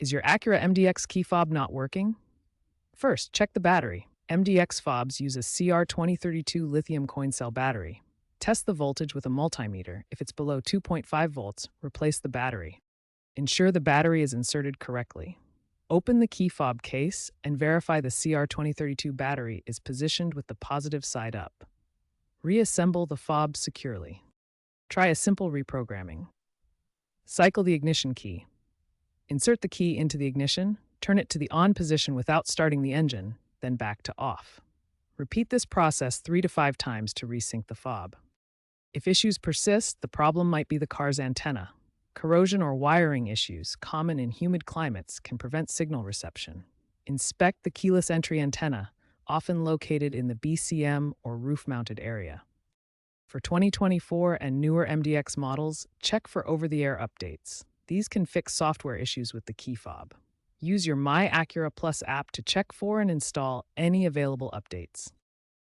Is your Acura MDX key fob not working? First, check the battery. MDX fobs use a CR2032 lithium coin cell battery. Test the voltage with a multimeter. If it's below 2.5 volts, replace the battery. Ensure the battery is inserted correctly. Open the key fob case and verify the CR2032 battery is positioned with the positive side up. Reassemble the fob securely. Try a simple reprogramming. Cycle the ignition key. Insert the key into the ignition, turn it to the on position without starting the engine, then back to off. Repeat this process 3 to 5 times to resync the fob. If issues persist, the problem might be the car's antenna. Corrosion or wiring issues, common in humid climates, can prevent signal reception. Inspect the keyless entry antenna, often located in the BCM or roof-mounted area. For 2024 and newer MDX models, check for over-the-air updates. These can fix software issues with the key fob. Use your My Acura Plus app to check for and install any available updates.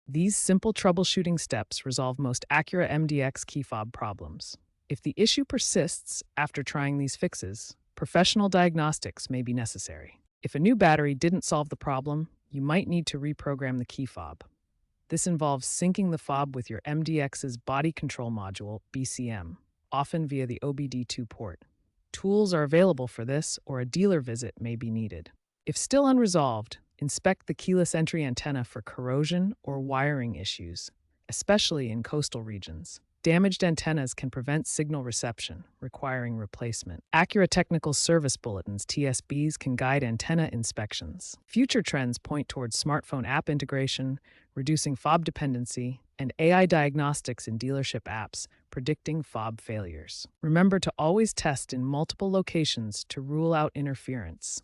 These simple troubleshooting steps resolve most Acura MDX key fob problems. If the issue persists after trying these fixes, professional diagnostics may be necessary. If a new battery didn't solve the problem, you might need to reprogram the key fob. This involves syncing the fob with your MDX's body control module, BCM, often via the OBD2 port. Tools are available for this, or a dealer visit may be needed. If still unresolved, inspect the keyless entry antenna for corrosion or wiring issues, especially in coastal regions. Damaged antennas can prevent signal reception, requiring replacement. Acura Technical Service Bulletins, TSBs, can guide antenna inspections. Future trends point towards smartphone app integration, reducing fob dependency, and AI diagnostics in dealership apps, predicting fob failures. Remember to always test in multiple locations to rule out interference.